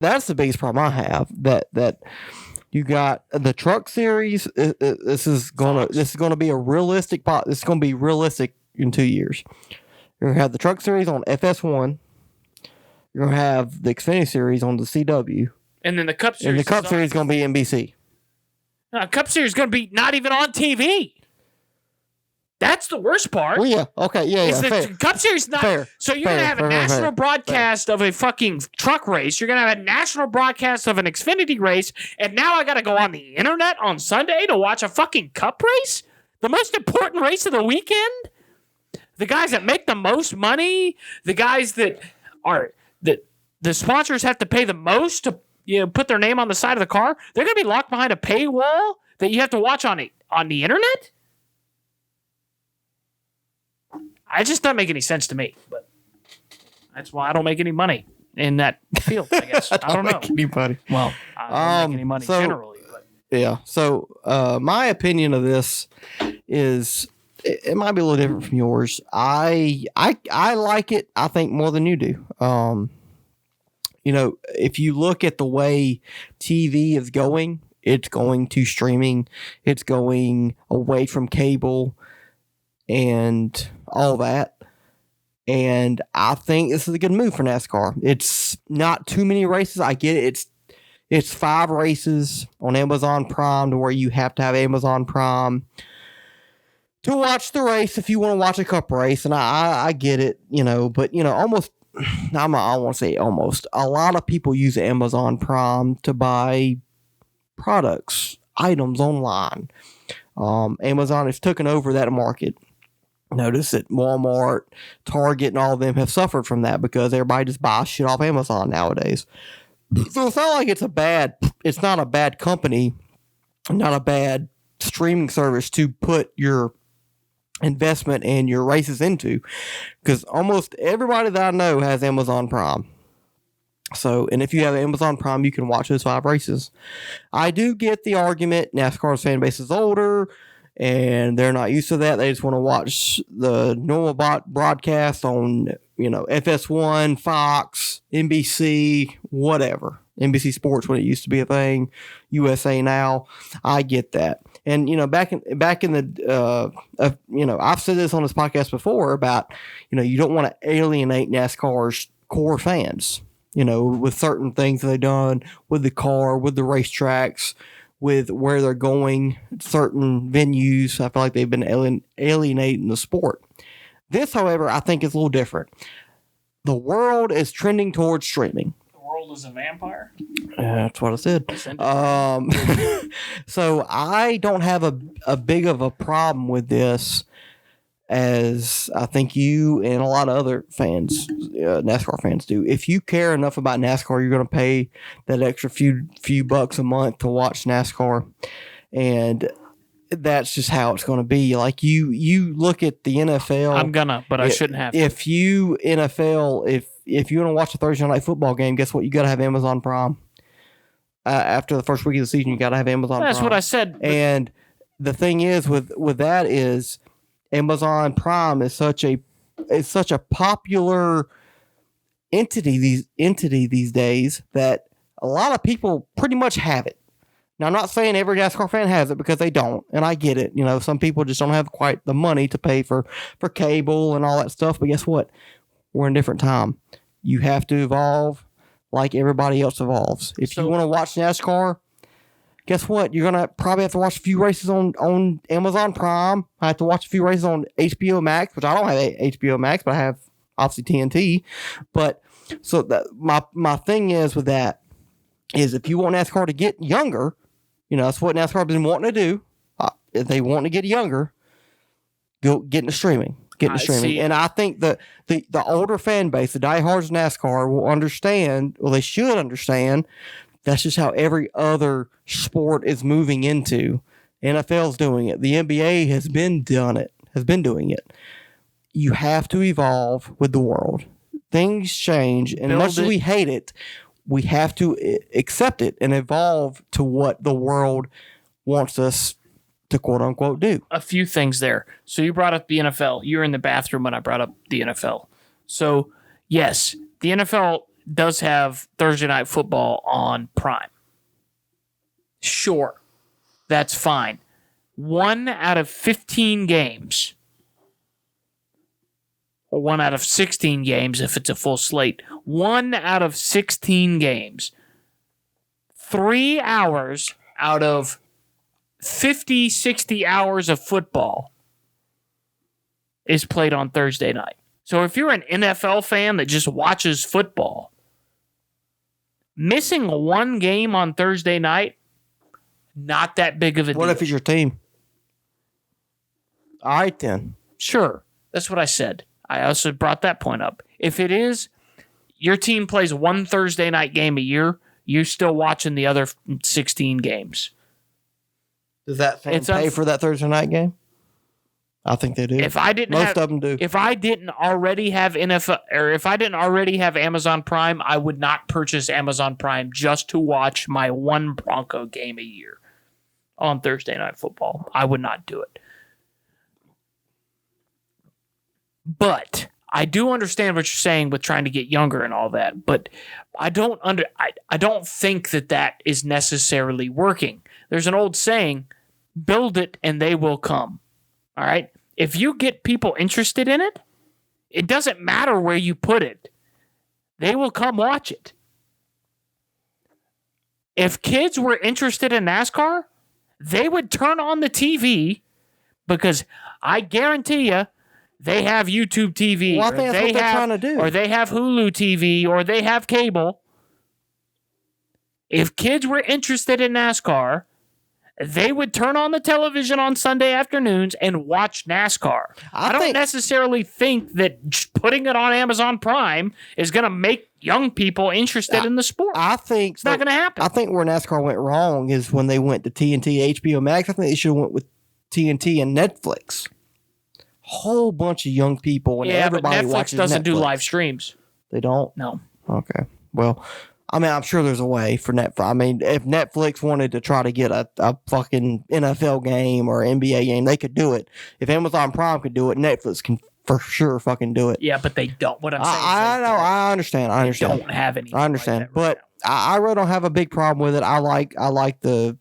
That's the biggest problem I have. That you got the truck series. This is gonna be a realistic. This is gonna be realistic in 2 years. You're gonna have the truck series on FS1. You're gonna have the Xfinity series on the CW, and then the Cup series. And the Cup series is gonna be NBC. No, Cup series is gonna be not even on TV. That's the worst part. Well, yeah, okay, yeah. The Cup Series not. Fair, so you're gonna have a national broadcast of a fucking truck race. You're gonna have a national broadcast of an Xfinity race, and now I gotta go on the internet on Sunday to watch a fucking Cup race, the most important race of the weekend. The guys that make the most money, the guys that the sponsors have to pay the most to put their name on the side of the car. They're gonna be locked behind a paywall that you have to watch on the internet. It just doesn't make any sense to me, but that's why I don't make any money in that field, I guess. I don't know. Any money. Well, I don't make any money generally. But. Yeah. So my opinion of this is it might be a little different from yours. I like it, I think, more than you do. If you look at the way TV is going, it's going to streaming. It's going away from cable and all that. And I think this is a good move for NASCAR. It's not too many races. I get it. It's 5 races on Amazon Prime to where you have to have Amazon Prime to watch the race if you want to watch a Cup race. And I get it, but almost, I want to say almost, a lot of people use Amazon Prime to buy products, items online. Amazon has taken over that market. Notice that Walmart, Target, and all of them have suffered from that because everybody just buys shit off Amazon nowadays. So it's not like it's not a bad company, not a bad streaming service to put your investment and your races into, because almost everybody that I know has Amazon Prime. So, and if you have Amazon Prime, you can watch those 5 races. I do get the argument NASCAR's fan base is older and they're not used to that. They just want to watch the normal broadcast on, FS1, Fox, NBC, whatever. NBC Sports when it used to be a thing, USA Now. I get that. And, back in the, I've said this on this podcast before about, you don't want to alienate NASCAR's core fans, with certain things that they've done with the car, with the racetracks, with where they're going, certain venues. I feel like they've been alienating the sport. This, however, I think is a little different. The world is trending towards streaming. The world is a vampire? That's what I said. So I don't have a big of a problem with this as I think you and a lot of other fans, NASCAR fans do. If you care enough about NASCAR, you're going to pay that extra few bucks a month to watch NASCAR. And that's just how it's going to be. Like you look at the NFL. But I shouldn't have to. If you want to watch a Thursday night football game, guess what? You got to have Amazon Prime. After the first week of the season, you got to have Amazon Prime. That's what I said. And the thing is with that is Amazon Prime is such a popular entity these days that a lot of people pretty much have it. Now, I'm not saying every NASCAR fan has it because they don't, and I get it. Some people just don't have quite the money to pay for cable and all that stuff. But guess what? We're in a different time. You have to evolve like everybody else evolves. If you want to watch NASCAR, guess what? You're going to probably have to watch a few races on Amazon Prime. I have to watch a few races on HBO Max, which I don't have HBO Max, but I have obviously TNT. But so my thing is with that is if you want NASCAR to get younger, that's what NASCAR has been wanting to do. If they want to get younger, go get into streaming. And I think the older fan base, the diehards NASCAR will understand, well, they should understand, that's just how every other sport is moving into. NFL's doing it. The NBA has been doing it. You have to evolve with the world. Things change, and much as we hate it, we have to accept it and evolve to what the world wants us to quote unquote do. A few things there. So you brought up the NFL. You were in the bathroom when I brought up the NFL. So yes, the NFL does have Thursday Night Football on Prime. Sure, that's fine. 1 out of 15 games, or 1 out of 16 games if it's a full slate. 1 out of 16 games. 3 hours out of 50, 60 hours of football is played on Thursday night. So if you're an NFL fan that just watches football, missing 1 game on Thursday night, not that big of a deal. What if it's your team? All right, then. Sure. That's what I said. I also brought that point up. If it is, your team plays 1 Thursday night game a year, you're still watching the other 16 games. Does that fan pay for that Thursday night game? I think they do. If I didn't Most of them do. If I didn't already have NFL, or if I didn't already have Amazon Prime, I would not purchase Amazon Prime just to watch my 1 Bronco game a year on Thursday Night Football. I would not do it. But I do understand what you're saying with trying to get younger and all that. But I don't think that is necessarily working. There's an old saying, build it and they will come. All right? If you get people interested in it, it doesn't matter where you put it. They will come watch it. If kids were interested in NASCAR, they would turn on the TV because I guarantee you they have YouTube TV. Well, I think that's what they're trying to do. Or they have Hulu TV or they have cable. If kids were interested in NASCAR, they would turn on the television on Sunday afternoons and watch NASCAR. I don't necessarily think that putting it on Amazon Prime is going to make young people interested in the sport. I think it's not going to happen. I think where NASCAR went wrong is when they went to TNT, HBO Max. I think they should have went with TNT and Netflix. Whole bunch of young people and everybody but Netflix doesn't do live streams. They don't? No. Okay. Well, I mean, I'm sure there's a way for Netflix. I mean, if Netflix wanted to try to get a fucking NFL game or NBA game, they could do it. If Amazon Prime could do it, Netflix can for sure fucking do it. Yeah, but they don't. What I'm saying I know. I understand. They don't have any. I understand. Like but I really don't have a big problem with it. I like the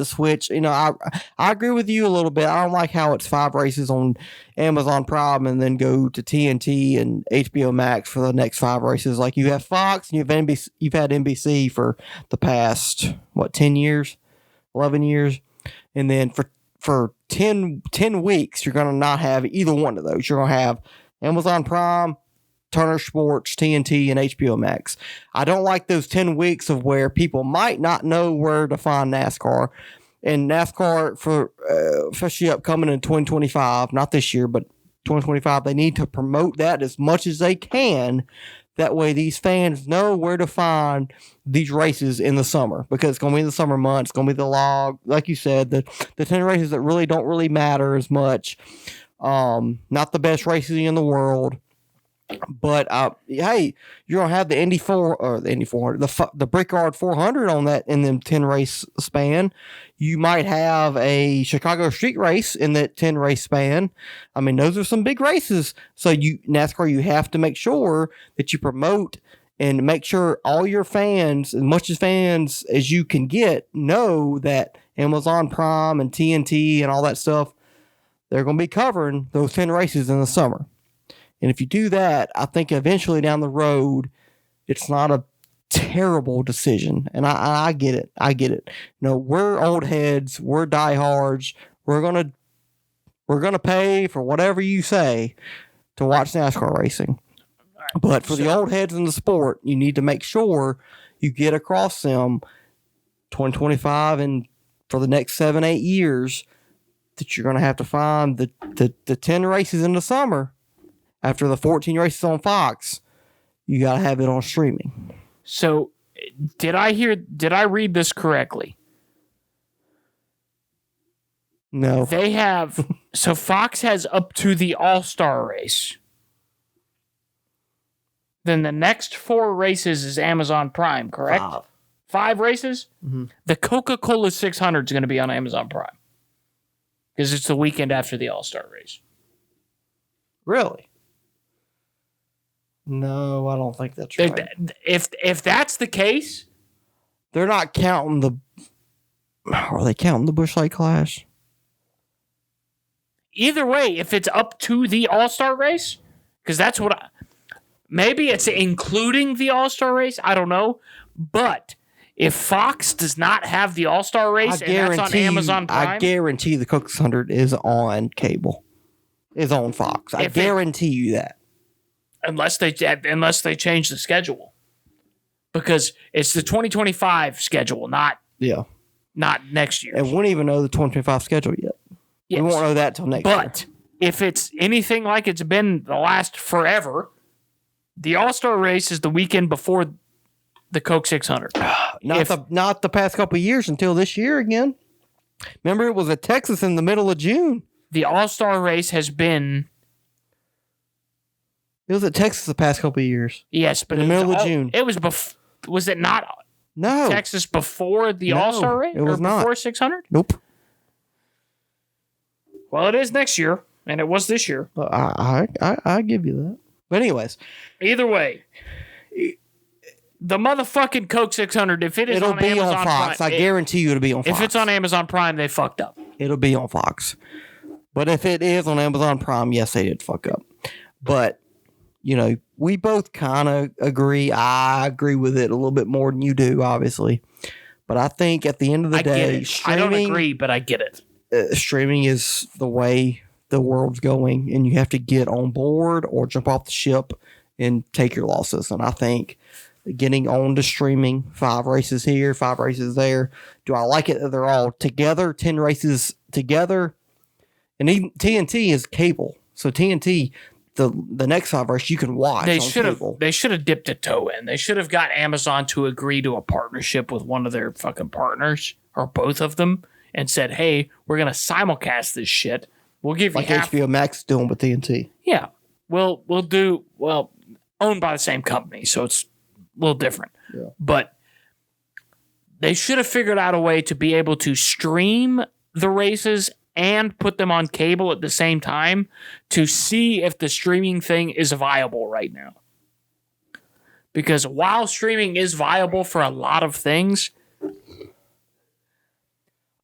switch. You know, I agree with you a little bit. I don't like how it's 5 races on Amazon Prime and then go to TNT and HBO Max for the next 5 races. Like you have Fox and you've had NBC for the past 10 years, 11 years, and then for 10 weeks you're gonna not have either one of those. You're gonna have Amazon Prime, Turner Sports, TNT, and HBO Max. I don't like those 10 weeks of where people might not know where to find NASCAR. And NASCAR, for especially upcoming in 2025, not this year, but 2025, they need to promote that as much as they can. That way these fans know where to find these races in the summer, because it's going to be the summer months. It's going to be the log, like you said, the 10 races that really don't really matter as much. Not the best races in the world. But hey, you're gonna have the Indy 4 or the Indy 400, the Brickyard 400 on that in them 10 race span. You might have a Chicago Street Race in that 10 race span. I mean, those are some big races. So NASCAR, you have to make sure that you promote and make sure all your fans, as much as fans as you can get, know that Amazon Prime and TNT and all that stuff, they're gonna be covering those 10 races in the summer. And if you do that, I think eventually down the road, it's not a terrible decision. And I get it. I get it. You know, we're old heads. We're diehards. We're gonna pay for whatever you say to watch NASCAR racing. But for the old heads in the sport, you need to make sure you get across them 2025 and for the next 7-8 years that you're going to have to find the 10 races in the summer. After the 14 races on Fox, you got to have it on streaming. So, did I read this correctly? No. They have, so Fox has up to the All-Star race. Then the next 4 races is Amazon Prime, correct? 5 races? Mm-hmm. The Coca-Cola 600 is going to be on Amazon Prime. Because it's the weekend after the All-Star race. Really? No, I don't think that's right. If that's the case, they're not counting the. Are they counting the Busch Light Clash? Either way, if it's up to the All-Star race, because that's what maybe it's including the All-Star race. I don't know. But if Fox does not have the All-Star race and that's on Amazon Prime, I guarantee the Cook 600 is on cable. Is on Fox. I guarantee you that. Unless they change the schedule. Because it's the 2025 schedule, not next year. And we won't even know the 2025 schedule yet. Yes. We won't know that till next year. But if it's anything like it's been the last forever, the All-Star race is the weekend before the Coke 600. Not the past couple of years until this year again. Remember, it was at Texas in the middle of June. The All-Star race has been... It was at Texas the past couple of years. Yes, but in the middle of June. It was was it not Texas before the All-Star race? It was not. Before 600? Nope. Well, it is next year, and it was this year. I give you that. But anyways. Either way, the motherfucking Coke 600, if it is it'll on be Amazon on Fox. Prime, I guarantee you it'll be on Fox. If it's on Amazon Prime, they fucked up. It'll be on Fox. But if it is on Amazon Prime, yes, they did fuck up. But, we both kind of agree. I agree with it a little bit more than you do, obviously. But I think at the end of the day, I don't agree, but I get it. Streaming is the way the world's going, and you have to get on board or jump off the ship and take your losses. And I think getting on to streaming, 5 races here, 5 races there. Do I like it that they're all together, 10 races together? And even TNT is cable. So TNT, the next 5 races you can watch they on should cable. They should have dipped a toe in. They should have got Amazon to agree to a partnership with one of their fucking partners or both of them and said, hey, we're going to simulcast this shit. We'll give you half. HBO Max is doing with TNT. Yeah. We'll do, owned by the same company, so it's a little different. Yeah. But they should have figured out a way to be able to stream the races and put them on cable at the same time to see if the streaming thing is viable right now. Because while streaming is viable for a lot of things,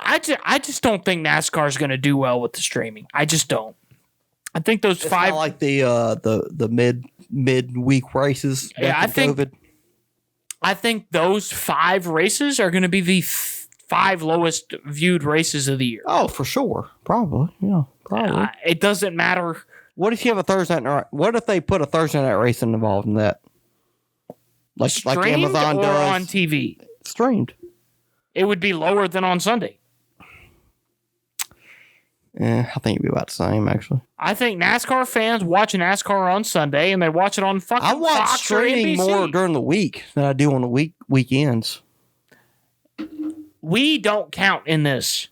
I just don't think NASCAR is going to do well with the streaming. I just don't. I think those it's 5 not like the mid-week races. Yeah, I think those 5 races are going to be the 5 lowest viewed races of the year. Oh, for sure. Probably. Yeah, probably. It doesn't matter. What if you have a Thursday night? What if they put a Thursday night race involved in that? Like Amazon or does on TV? Streamed. It would be lower than on Sunday. I think it'd be about the same, actually. I think NASCAR fans watch NASCAR on Sunday and they watch it on fucking I watch Fox streaming or NBC. more during the week than I do on the weekends. We don't count in this.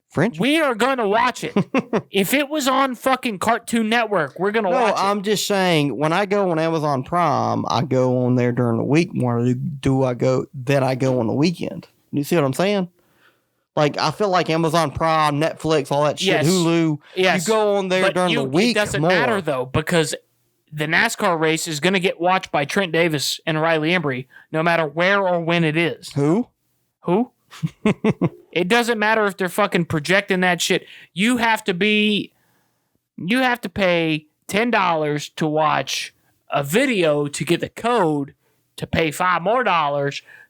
French? We are going to watch it. If it was on fucking Cartoon Network, we're going to watch it. No, I'm just saying, when I go on Amazon Prime, I go on there during the week more than I go on the weekend. You see what I'm saying? Like, I feel like Amazon Prime, Netflix, all that shit, yes. Hulu, yes. you go on there during the week. It doesn't matter, though, because the NASCAR race is going to get watched by Trent Davis and Riley Embry, no matter where or when it is. Who? It doesn't matter if they're fucking projecting that shit. You have to pay $10 to watch a video to get the code, to pay $5 more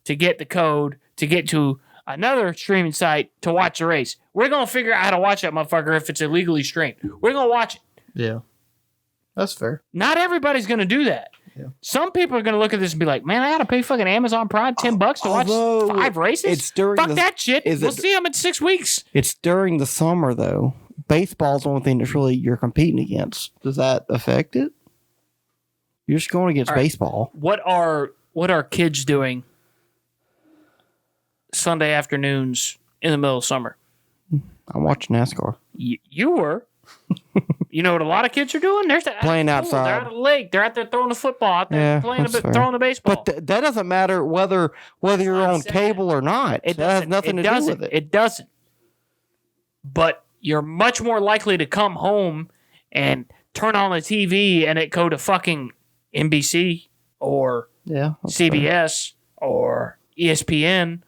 to get the code to get to another streaming site to watch the race. We're going to figure out how to watch that motherfucker if it's illegally streamed. We're going to watch it. Yeah. That's fair. Not everybody's going to do that. Yeah. Some people are going to look at this and be like, man, I got to pay fucking Amazon Prime $10 to watch 5 races? Fuck that shit. We'll see them in 6 weeks. It's during the summer, though. Baseball's the only thing that's really you're competing against. Does that affect it? You're just going against baseball. What are kids doing Sunday afternoons in the middle of summer? I'm watching NASCAR. You were. You know what a lot of kids are doing? They're playing outside. They're out of the lake. They're out there throwing the football. Out there throwing the baseball. But that doesn't matter whether you're on cable or not. That has nothing to do with it. It doesn't. But you're much more likely to come home and turn on the TV and it go to fucking NBC or CBS or ESPN,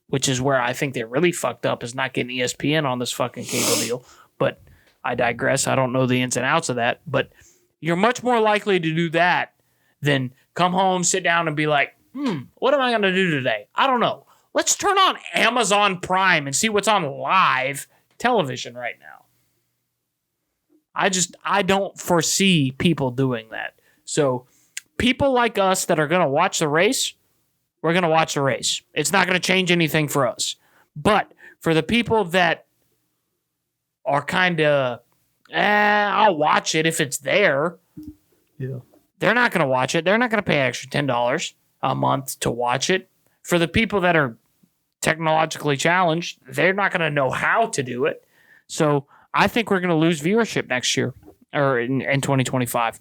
which is where I think they really fucked up, is not getting ESPN on this fucking cable deal. But I digress. I don't know the ins and outs of that. But you're much more likely to do that than come home, sit down, and be like, what am I going to do today? I don't know. Let's turn on Amazon Prime and see what's on live television right now. I don't foresee people doing that. So people like us that are going to watch the race, we're going to watch the race. It's not going to change anything for us. But for the people that are kind of, I'll watch it if it's there. Yeah. They're not going to watch it. They're not going to pay extra $10 a month to watch it. For the people that are technologically challenged, they're not going to know how to do it. So I think we're going to lose viewership next year or in 2025.